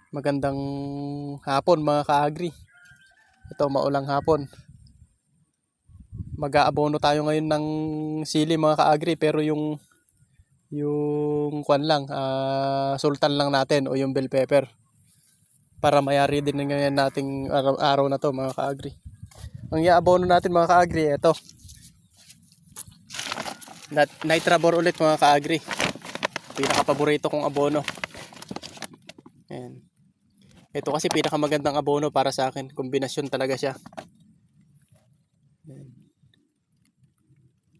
Magandang hapon mga ka-agri. Ito maulang hapon. Mag-aabono tayo ngayon ng sili mga ka-agri, pero yung kwan lang, sultan lang natin o yung bell pepper. Para mayari din ngayon nating araw na to mga ka-agri. Ang i-abono natin mga ka-agri, ito. Nitrabor ulit mga ka-agri. Pinaka-paborito kong abono. Ayan. Ito kasi pinakamagandang abono para sa akin. Kombinasyon talaga siya.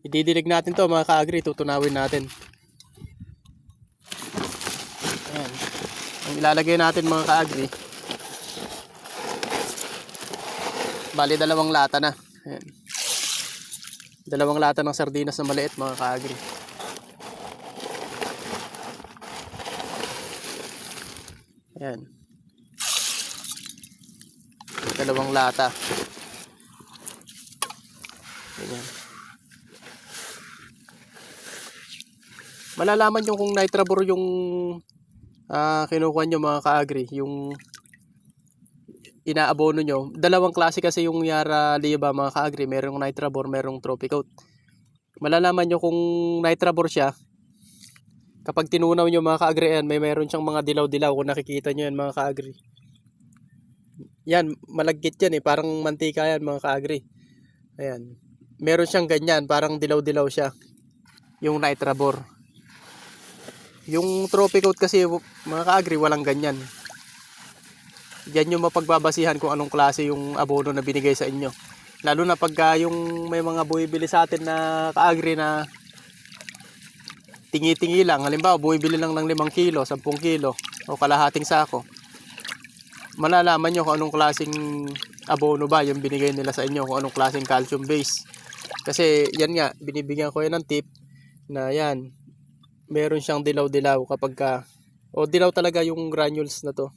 Ididilig natin to mga ka-agri. Tutunawin natin. Ayan. Ang ilalagay natin mga ka-agri, bali dalawang lata na. Ayan. Dalawang lata ng sardinas na maliit mga ka-agri. Ayan. Dalawang lata. Ayan. Malalaman nyo kung nitrabor yung kinukuha nyo mga ka-agri, yung inaabono nyo. Dalawang klase kasi yung Yara Liba mga ka-agri. Merong nitrabor, merong Tropicoat. Malalaman nyo kung nitrabor siya kapag tinunaw nyo mga ka-agri. Yan, meron siyang mga dilaw-dilaw. Kung nakikita nyo yan mga ka-agri, yan, malagkit yan parang mantika yan mga ka-agri. Ayan, meron siyang ganyan, parang dilaw-dilaw siya, yung nitrabor. Yung Tropicoat kasi mga ka-agri, walang ganyan. Yan yung mapagbabasihan kung anong klase yung abono na binigay sa inyo. Lalo na pagka yung may mga buwibili sa atin na ka-agri na tingi-tingi lang. Halimbawa, buwibili lang ng 5 kilo, 10 kilo o kalahating sako. Malalaman nyo kung anong klaseng abono ba yung binigay nila sa inyo, kung anong klaseng calcium base. Kasi yan nga, binibigyan ko yan ng tip na yan, meron siyang dilaw-dilaw kapag ka, o dilaw talaga yung granules na to.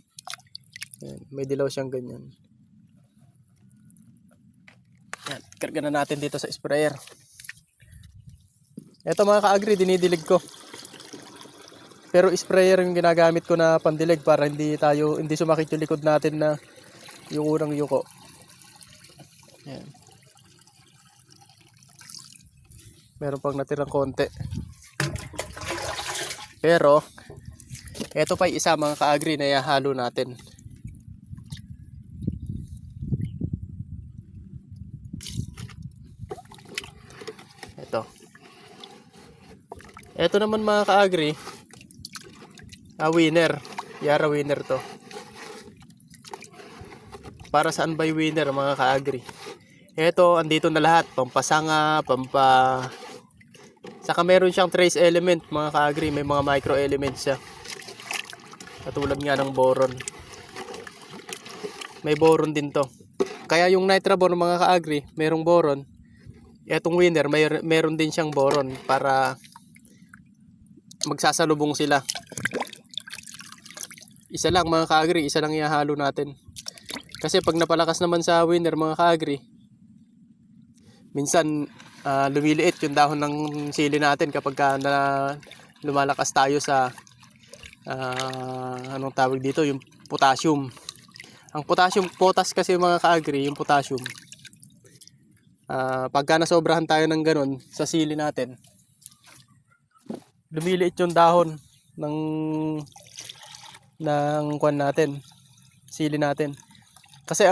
Yan, may dilaw siyang ganyan. Yan, karga na natin dito sa sprayer. Ito mga ka-agri, dinidilig ko. Pero sprayer yung ginagamit ko na pandilig para hindi sumakit yung likod natin na yung unang yuko. Ayan. Meron pang natirang konti. Pero ito pa isa mga ka-agri na ihahalo natin. Ito naman mga ka-agri, winner. Yara winner to. Para saan ba yung winner mga ka-agri? Ito, andito na lahat. Pampasanga, saka meron siyang trace element mga ka-agri. May mga micro elements siya. Katulad nga ng boron. May boron din to. Kaya yung nitrabor mga ka-agri, merong boron. Etong winner, meron din siyang boron para magsasalubong sila. Isa lang mga ka-agri, isa lang ihahalo natin. Kasi pag napalakas naman sa winner mga ka-agri, minsan lumiliit yung dahon ng sili natin kapag lumalakas tayo sa anong tawag dito, yung potassium. Ang potas kasi mga ka-agri, yung potassium, pagka nasobrahan tayo ng ganun sa sili natin, lumiliit yung dahon ng kwan natin, sili natin. Kasi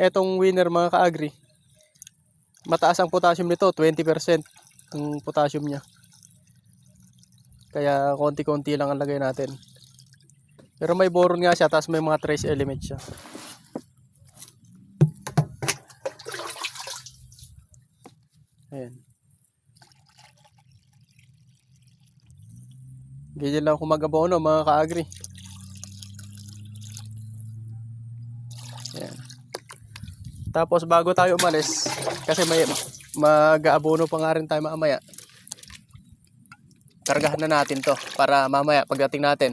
etong winner mga ka-agri, mataas ang potassium nito, 20% ang potassium niya. Kaya konti-konti lang ang lagay natin. Pero may boron nga siya, tapos may mga trace elements siya. Ayan. Ganyan lang kung mag-abono mga ka-agri. Ayan. Tapos bago tayo umalis, kasi mag-aabono pa nga rin tayo mamaya, kargahan na natin to para mamaya pagdating natin,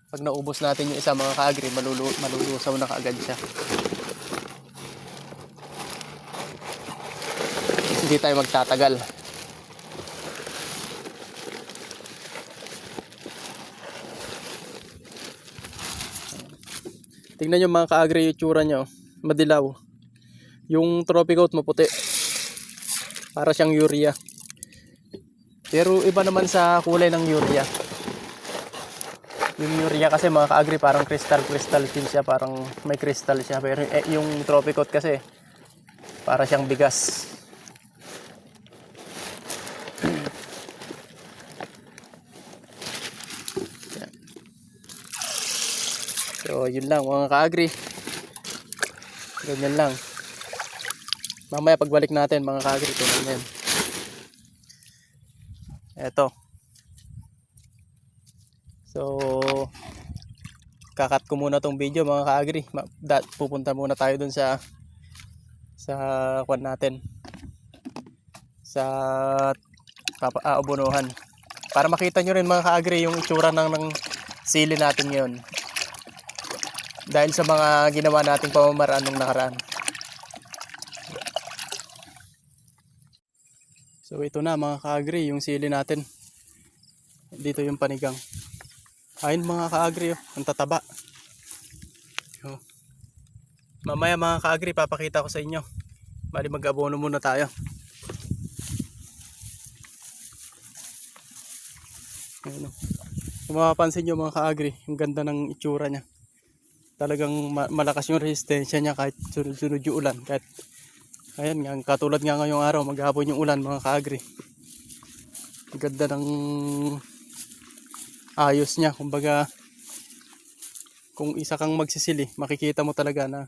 pag naubos natin yung isa mga ka-agri, malulusaw na kaagad siya. Hindi tayo magtatagal. Tingnan nyo mga ka-agri yung itsura niya, oh. Madilaw. Yung Tropicoat maputi. Para siyang urea. Pero iba naman sa kulay ng urea. Yung urea kasi mga ka-agri parang crystal din siya, parang may crystal siya. Pero yung Tropicoat kasi para siyang bigas. So yun lang mga ka-agri. Ganyan lang. Mamaya pagbalik natin mga ka-agri, tingnan yan. Eto. So kakat ko muna tong video mga ka-agri. Pupunta muna tayo dun sa kwan natin. Sa abunuhan. Para makita nyo rin mga ka-agri yung itsura ng sili natin ngayon. Dahil sa mga ginawa nating pamamaraan nung nakaraan. So ito na mga ka-agri yung sili natin. Dito yung panigang. Ayun mga ka-agri, oh, ang tataba. Oh. Mamaya mga ka-agri papakita ko sa inyo. Bali mag-abono muna tayo. Ayun, oh. Kung mapapansin nyo mga ka-agri, yung ganda ng itsura niya. Talagang malakas yung resistensya niya kahit sunod-sunod yung ulan. Kahit ayan nga, katulad nga ngayong araw, maghapon yung ulan mga ka-agri. Ganda ng ayos niya. Kumbaga, kung isa kang magsisili, makikita mo talaga na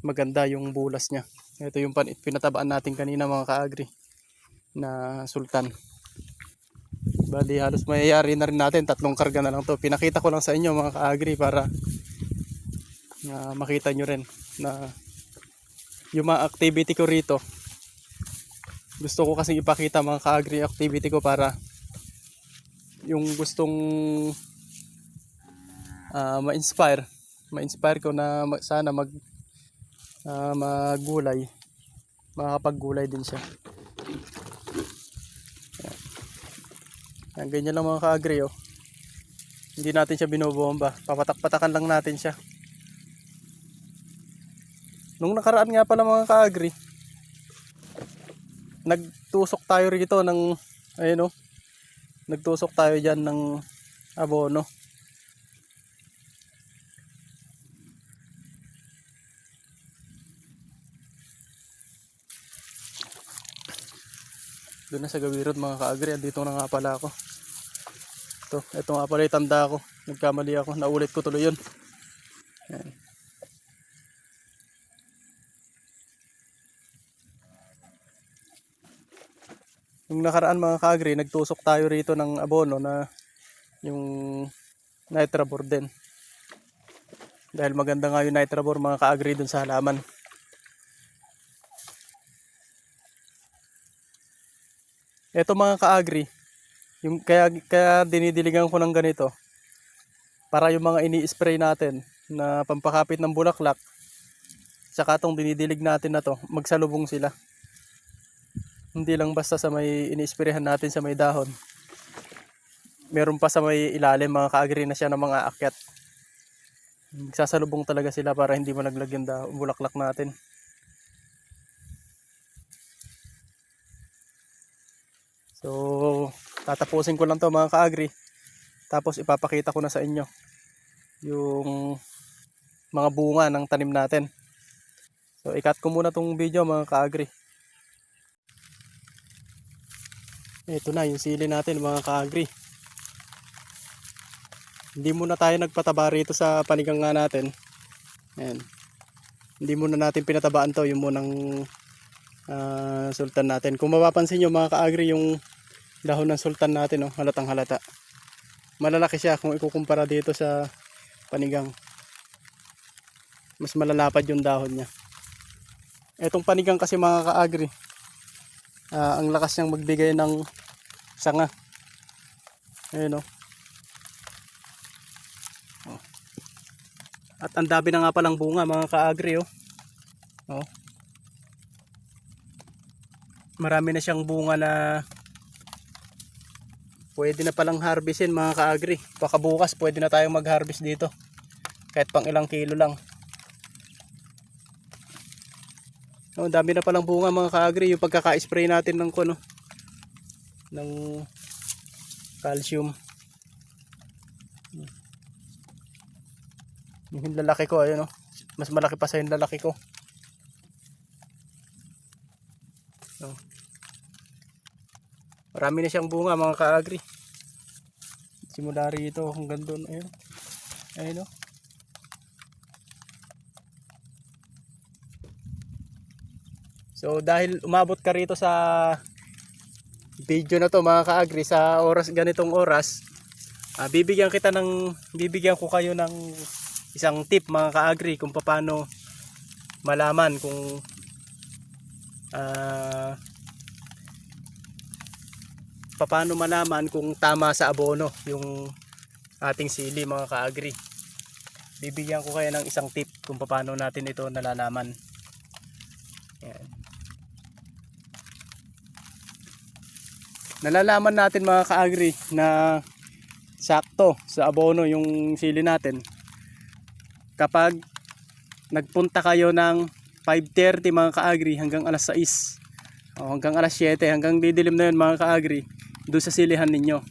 maganda yung bulas niya. Ito yung pinatabaan natin kanina mga ka-agri na sultan. Bali halos mayayari na rin natin, 3 karga na lang to. Pinakita ko lang sa inyo mga ka-agri para makita nyo rin na yung mga activity ko rito. Gusto ko kasi ipakita mga ka-agri activity ko para yung gustong ma-inspire ko na sana maggulay, makakapaggulay din siya. Yan, ganyan lang mga ka-agri, oh. Hindi natin siya binobomba, papatak-patakan lang natin siya. Nung nakaraan nga pala mga ka-agri, nagtusok tayo rito ng ayun, oh. Nagtusok tayo dyan ng abono. Doon na sa Gawirod mga ka-agri. Dito na nga pala ako. Ito nga pala yung tanda ko. Nagkamali ako. Naulit ko tuloy yun. Ayan. Yung nakaraan mga ka-agri, nagtusok tayo rito ng abono na yung Nitrabor din. Dahil maganda nga yung Nitrabor mga ka-agri dun sa halaman. Ito mga ka-agri, yung kaya dinidiligan ko ng ganito para yung mga ini-spray natin na pampakapit ng bulaklak, saka itong dinidilig natin na to, magsalubong sila. Hindi lang basta sa may ini-sprayhan natin sa may dahon. Meron pa sa may ilalim mga ka-agri na siya ng mga aakyat. Magsasalubong talaga sila para hindi malaglag yung bulaklak natin. So, tatapusin ko lang to mga ka-agri. Tapos ipapakita ko na sa inyo yung mga bunga ng tanim natin. So, ikat ko muna tong video mga ka-agri. Ito na yung sili natin mga ka-agri. Hindi muna tayo nagpataba rito sa panigang nga natin. Ayan. Hindi muna natin pinatabaan to, yung munang sultan natin. Kung mapapansin nyo mga ka-agri, yung dahon ng sultan natin, oh, halatang halata. Malalaki siya kung ikukumpara dito sa panigang. Mas malalapad yung dahon niya. Etong panigang kasi mga ka-agri, ang lakas niyang magbigay ng sanga. Ayun, oh. At ang dami na nga palang bunga mga ka-agri, oh. Oh. Marami na siyang bunga na pwede na palang harvestin mga ka-agri. Baka bukas pwede na tayong mag-harvest dito. Kahit pang ilang kilo lang. Oh, dami na palang bunga mga ka-agri. Yung pagkaka-spray natin ng kuno ng calcium. Yung lalaki ko ayun, oh. Mas malaki pa sa yung lalaki ko. Oh. Marami na siyang bunga mga ka-agri. Simula rito hanggang doon, ayun. Ayun, oh. So dahil umabot ka rito sa video na to mga ka-agri, sa oras ganitong oras, bibigyan ko kayo ng isang tip mga ka-agri kung paano malaman kung paano malaman kung tama sa abono yung ating sili mga ka-agri. Bibigyan ko kayo ng isang tip kung paano natin ito nalalaman. Ayan. Nalalaman natin mga ka-agri na sakto sa abono yung sili natin kapag nagpunta kayo ng 5:30 mga ka-agri hanggang alas 6 o hanggang alas 7, hanggang didilim na yun mga ka-agri, doon sa silihan ninyo.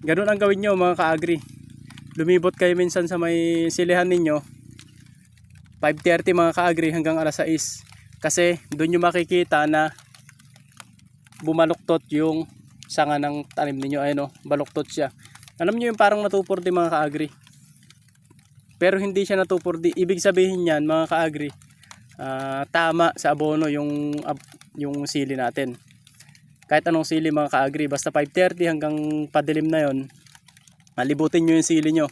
Ganun ang gawin nyo mga ka-agri. Lumibot kayo minsan sa may silihan ninyo 5:30 mga ka-agri hanggang alas 6, kasi doon nyo makikita na bumaluktot yung sanga ng tanim ninyo. Ayun, oh, baluktot siya. Alam nyo yung parang natupurdi mga ka-agri, pero hindi siya natupurdi. Ibig sabihin yan mga ka-agri, tama sa abono yung sili natin. Kahit anong sili mga ka-agri, basta 5:30 hanggang padilim na yon, libutin nyo yung sili nyo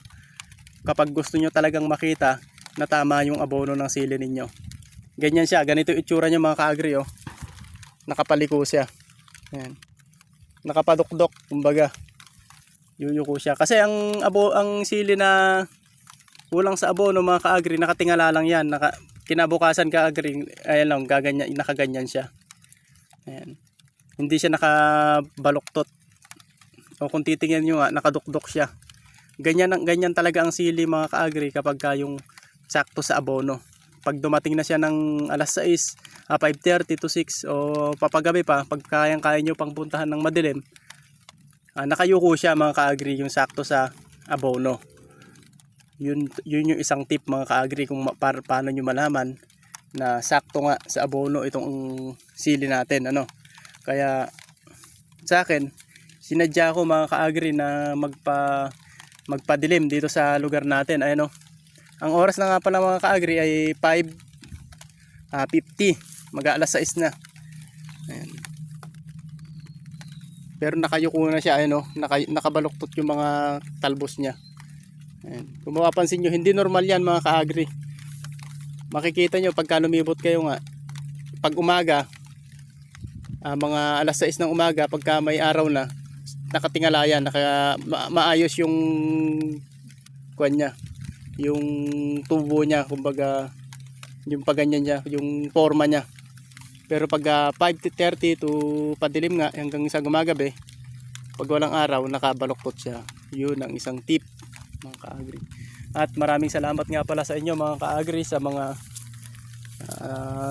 kapag gusto nyo talagang makita na tama yung abono ng sili ninyo. Ganyan siya, ganito yung itsura nyo mga ka-agri, oh. Nakapaliko siya. Ayan. Nakapadukdok, kumbaga. Yuyuko siya. Kasi ang sili na kulang sa abono mga ka-agri, nakatingala lang yan. Kinabukasan ka-agri, ayan lang, nakaganyan siya. Ayan. Hindi siya nakabaluktot. O kung titingnan nyo nga, nakadukdok siya. Ganyan talaga ang sili mga ka-agri kapag yung sakto sa abono. Pag dumating na siya ng alas 6, 5:30 to 6 o papagabi pa, pag kaya nyo pang puntahan ng madilim, nakayuko siya mga ka-agri, yung sakto sa abono. Yun yung isang tip mga ka-agri kung paano nyo malaman na sakto nga sa abono itong sili natin, ano. Kaya sa akin, sinadya ko mga ka-agri na magpadilim dito sa lugar natin. Ayun, oh. Ang oras na nga pala mga ka-agri ay 5:50, mag-aalas 6 na. Ayan. Pero nakayuko na siya, ayun, oh. Nakabaluktot yung mga talbos niya. Ayan. Kung mapapansin nyo, hindi normal yan mga ka-agri. Makikita nyo pagka lumibot kayo nga, pag umaga, mga alas 6 ng umaga, pagka may araw na, nakatingala yan, maayos yung kuwan niya, yung tubo niya, kumbaga yung paganyan niya, yung forma niya. Pero pag 5:30 to padilim nga hanggang sa gumagabi, pag walang araw, nakabaluktot siya. Yun ang isang tip mga ka-agri. At maraming salamat nga pala sa inyo mga ka-agri, sa mga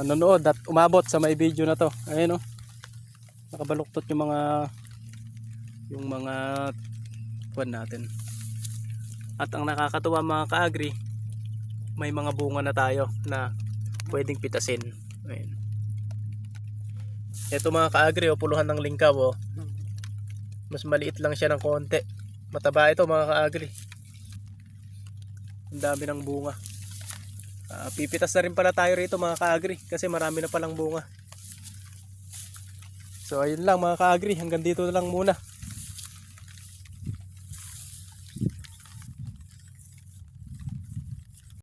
nanood at umabot sa may video na to. Ayun, oh. Nakabaluktot yung mga kuwan natin. At ang nakakatuwa mga ka-agri, may mga bunga na tayo na pwedeng pitasin. Ayun. Ito mga ka-agri, oh, puluhan ng lingkaw, oh. Mas maliit lang siya ng konti. Mataba ito mga ka-agri. Ang dami ng bunga. Pipitas na rin pala tayo rito mga ka-agri, kasi marami na palang bunga. So ayun lang mga ka-agri, hanggang dito na lang muna.